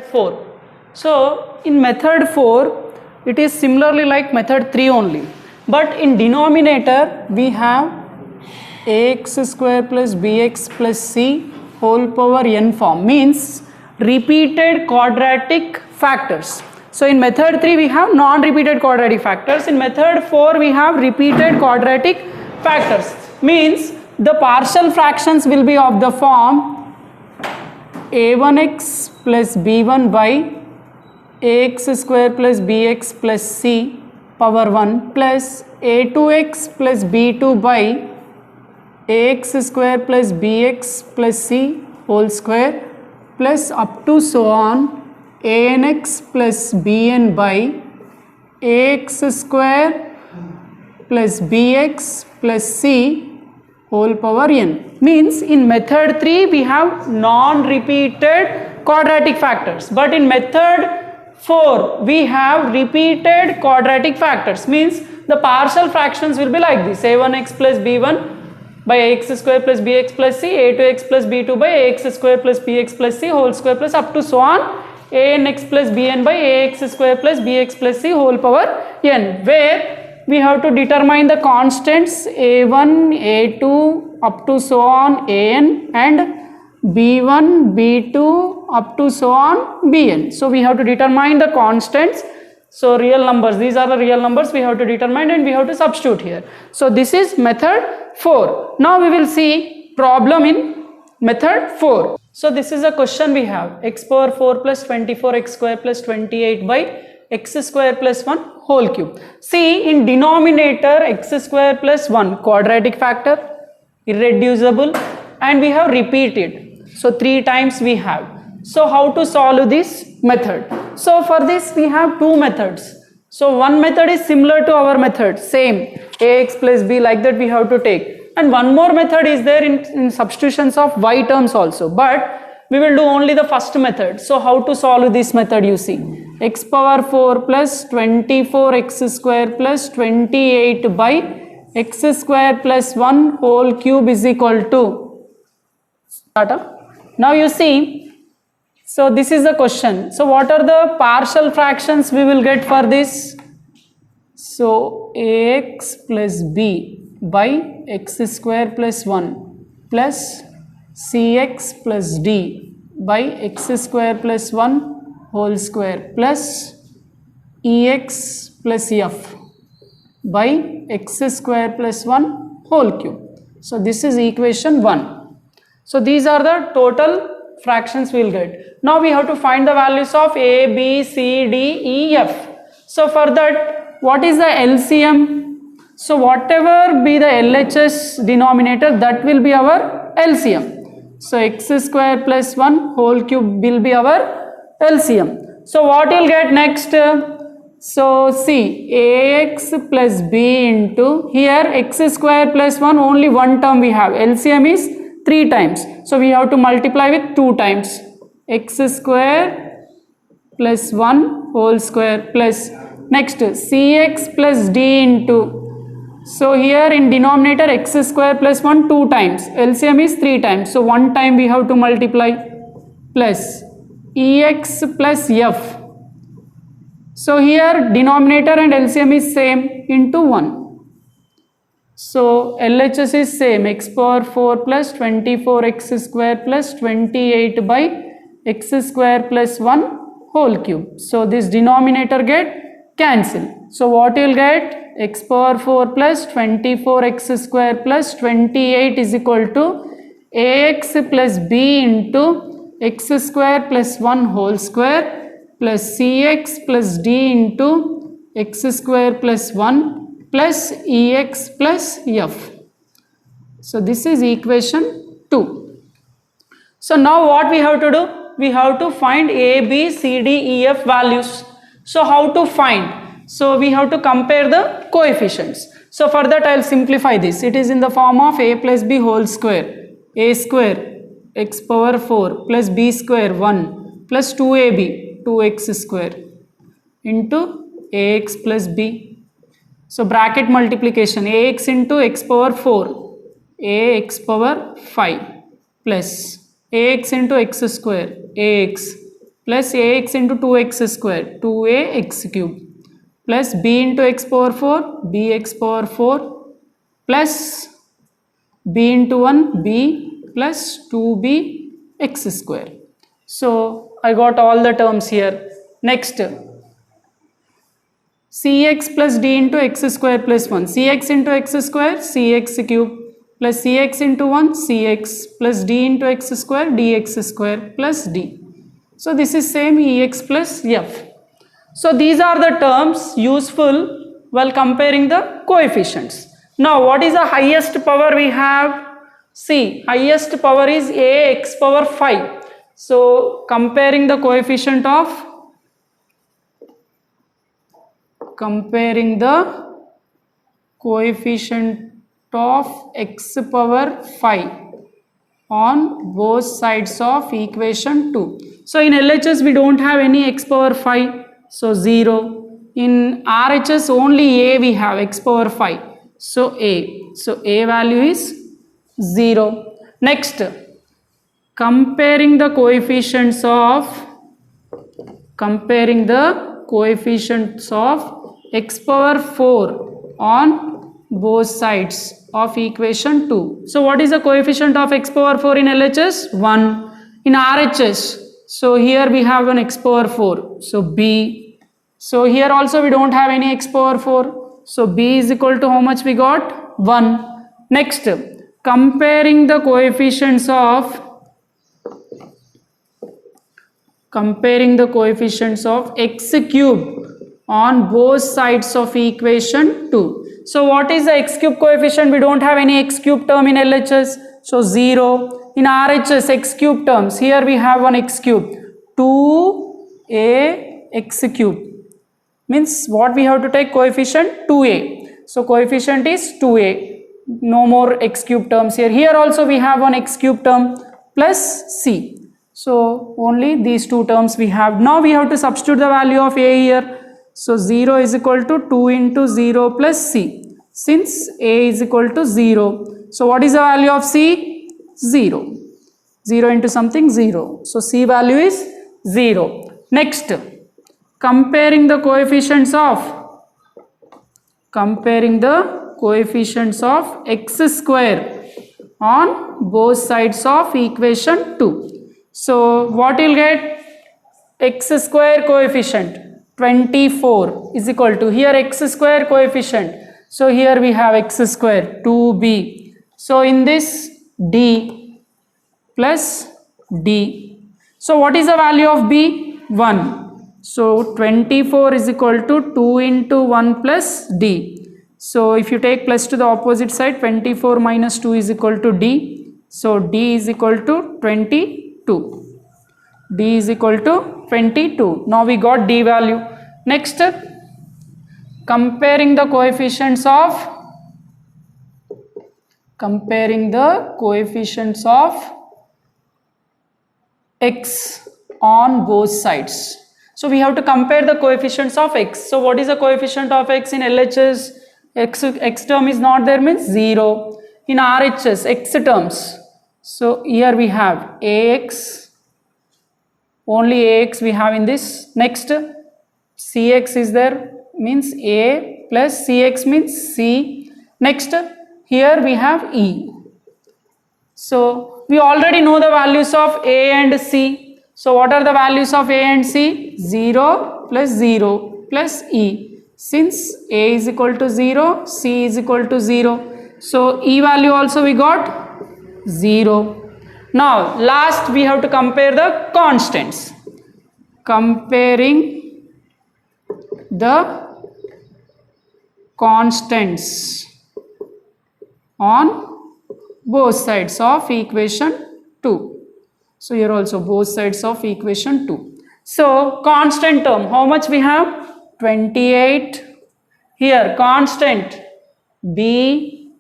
4. So in method 4 it is similarly like method 3 only, but in denominator we have ax square plus bx plus c whole power n form, means repeated quadratic factors. So in method 3 we have non-repeated quadratic factors, in method 4 we have repeated quadratic factors, means the partial fractions will be of the form a1x plus b1 by ax square plus bx plus c power 1 plus a2x plus b2 by ax square plus bx plus c whole square plus up to so on anx plus bn by ax square plus bx plus c whole power n. Means in method 3 we have non-repeated quadratic factors, but in method 4 we have repeated quadratic factors, means the partial fractions will be like this: a1x plus b1 by ax square plus bx plus c, a2x plus b2 by ax square plus bx plus c whole square plus up to so on anx plus bn by ax square plus bx plus c whole power n, where we have to determine the constants a1, a2 up to so on an and b1, b2 up to so on bn. So we have to determine the constants. So real numbers, these are the real numbers we have to determine and we have to substitute here. So this is method 4. Now we will see problem in method 4. So this is a question we have: x power 4 plus 24 x square plus 28 by x square plus 1 whole cube. See, in denominator x square plus 1 quadratic factor, irreducible, and we have repeated. So 3 times we have. So how to solve this method? So for this we have 2 methods. So one method is similar to our method, same ax plus b, like that we have to take. And one more method is there in substitutions of y terms also, but we will do only the first method. So how to solve this method? You see, x power 4 plus 24 x square plus 28 by x square plus 1 whole cube is equal to now you see, so this is the question. So what are the partial fractions we will get for this? So ax plus b by x square plus 1 plus cx plus d by x square plus 1 whole square plus ex plus f by x square plus 1 whole cube. So this is equation 1. So these are the total fractions we will get. Now we have to find the values of a, b, c, d, e, f. So for that, what is the LCM? So whatever be the LHS denominator, that will be our LCM. So x square plus 1 whole cube will be our LCM. So what you will get next? So see, ax plus b into, here x square plus 1 only one term we have, LCM is 3 times. So we have to multiply with 2 times, x square plus 1 whole square plus next cx plus d into, so here in denominator x square plus 1 2 times, LCM is 3 times, so 1 time we have to multiply plus ex plus f. So here denominator and LCM is same into 1. So LHS is same, x power 4 plus 24 x square plus 28 by x square plus 1 whole cube. So this denominator get cancel. So what you will get? X power 4 plus 24 x square plus 28 is equal to ax plus b into x square plus 1 whole square plus cx plus d into x square plus 1 plus ex plus f. So this is equation 2. So now what we have to do? We have to find a, b, c, d, e, f values. So how to find? So we have to compare the coefficients. So for that I will simplify this. It is in the form of a plus b whole square, a square x power 4 plus b square 1 plus 2ab 2x square into ax plus b. So bracket multiplication, ax into x power 4, ax power 5 plus ax into x square, ax plus ax into 2x square, 2ax cube, plus b into x power 4, bx power 4, plus b into 1, b, plus 2b x square. So I got all the terms here. Next, cx plus d into x square plus 1, cx into x square, cx cube, plus cx into 1, cx, plus d into x square, dx square, plus d. So this is same ex plus f. So these are the terms useful while comparing the coefficients. Now what is the highest power we have? See, highest power is ax power 5. So comparing the coefficient of x power 5 on both sides of equation 2. So in LHS we don't have any x power 5, so 0. In RHS only a we have x power 5, so a. So a value is 0. Next, comparing the coefficients of x power 4 on both sides of equation 2. So what is the coefficient of x power 4 in LHS? 1. In RHS, so here we have an x power 4, so b. So here also we don't have any x power 4, so b is equal to how much we got? 1. Next, comparing the coefficients of x cube on both sides of equation 2. So what is the x cube coefficient? We don't have any x cube term in LHS, so 0. In RHS, x cube terms, here we have one x cube, 2a x cube, means what we have to take coefficient? 2a. So coefficient is 2a, no more x cube terms here. Here also we have one x cube term plus c. So only these two terms we have. Now we have to substitute the value of a here. So 0 is equal to 2 into 0 plus c. Since a is equal to 0. So what is the value of c? 0. 0 into something 0. So c value is 0. Next, comparing the coefficients of x square on both sides of equation 2. So what you'll get? X square coefficient 24 is equal to, here x square coefficient, so here we have x square 2b. So in this d plus d. So what is the value of b? 1. So 24 is equal to 2 into 1 plus d. So if you take plus to the opposite side, 24 minus 2 is equal to d. So d is equal to 22. D is equal to 22. Now we got d value. Next, comparing the coefficients of x on both sides. So we have to compare the coefficients of x. So what is the coefficient of x in LHS? X term is not there, means 0. In RHS, x terms. So here we have ax, only ax we have in this. Next, cx is there, means a, plus cx means c. Next, here we have e. So we already know the values of a and c. So what are the values of a and c? 0 plus 0 plus e. Since a is equal to 0, c is equal to 0. So e value also we got 0. Now last we have to compare the constants. Comparing the constants on both sides of equation 2. So here also both sides of equation 2. So constant term, how much we have? 28. Here constant b,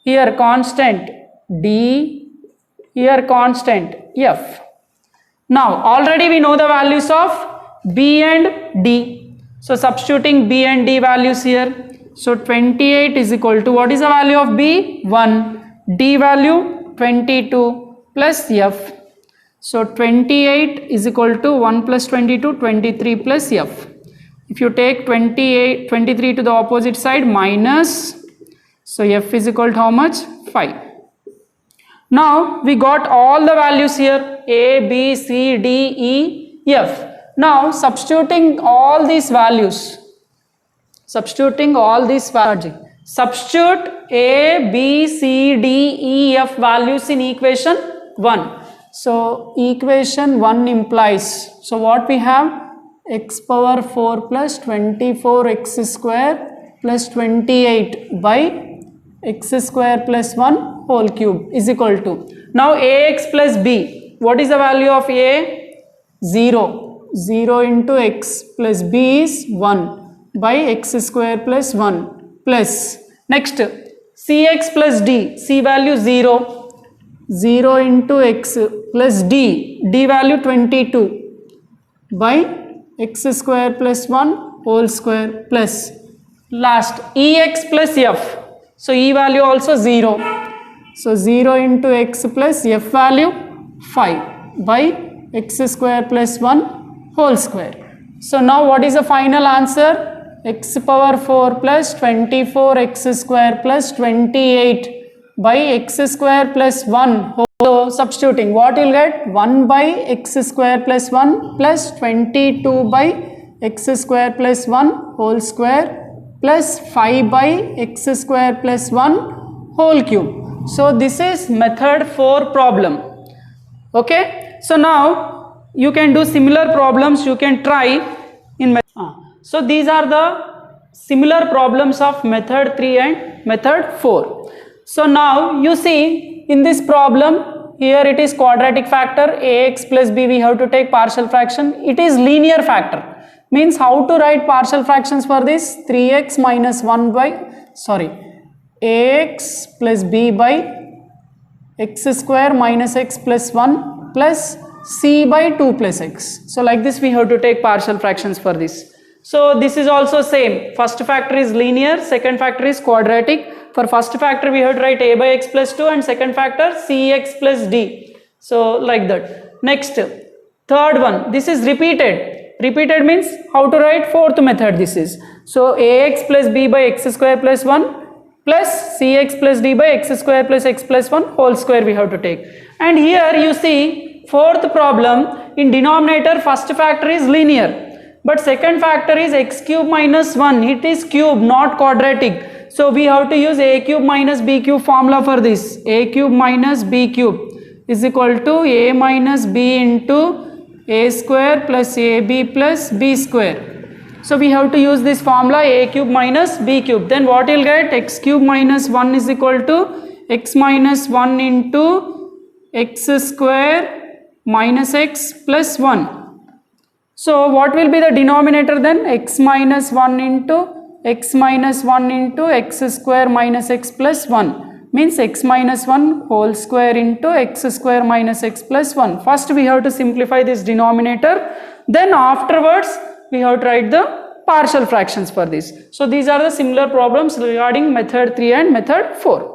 here constant d, here constant f. Now already we know the values of b and d. So substituting b and d values here. So 28 is equal to, what is the value of b? 1. D value 22 plus f. So 28 is equal to 1 plus 22, 23 plus f. If you take 23 to the opposite side, minus, so f is equal to how much? 5. Now we got all the values here, a, b, c, d, e, f. Now substituting all these values, substitute a, b, c, d, e, f values in equation 1. So equation 1 implies, so what we have? X power 4 plus 24 x square plus 28 by x square plus 1 whole cube is equal to, now ax plus b, what is the value of a? 0. 0 into x plus b is 1 by x square plus 1 plus, next cx plus d, c value 0. 0 into x plus d, d value 22 by x square plus 1 whole square plus, last ex plus f, so e value also 0, so 0 into x plus f value 5 by x square plus 1 whole square. So now what is the final answer? X power 4 plus 24 x square plus 28 by x square plus 1 whole. So substituting, what you will get? 1 by x square plus 1 plus 22 by x square plus 1 whole square plus 5 by x square plus 1 whole cube. So this is method 4 problem. Okay. So now you can do similar problems, you can try in method. So these are the similar problems of method 3 and method 4. So now you see in this problem, here it is quadratic factor, ax plus b, we have to take partial fraction. It is linear factor, means how to write partial fractions for this? 3x minus 1 by, ax plus b by x square minus x plus 1 plus c by 2 plus x. So like this we have to take partial fractions for this. So this is also same, first factor is linear, second factor is quadratic. For first factor we have to write a by x plus 2 and second factor cx plus d. So like that. Next, third one, this is repeated. Repeated means how to write fourth method this is. So ax plus b by x square plus 1 plus cx plus d by x square plus x plus 1 whole square we have to take. And here you see fourth problem, in denominator first factor is linear. But second factor is x cube minus 1, it is cube not quadratic. So we have to use a cube minus b cube formula for this. A cube minus b cube is equal to a minus b into a square plus ab plus b square. So we have to use this formula a cube minus b cube. Then what you will get? X cube minus 1 is equal to x minus 1 into x square minus x plus 1. So what will be the denominator then? X minus 1 into x minus 1 into x square minus x plus 1 means x minus 1 whole square into x square minus x plus 1. First we have to simplify this denominator, then afterwards we have to write the partial fractions for this. So these are the similar problems regarding method 3 and method 4.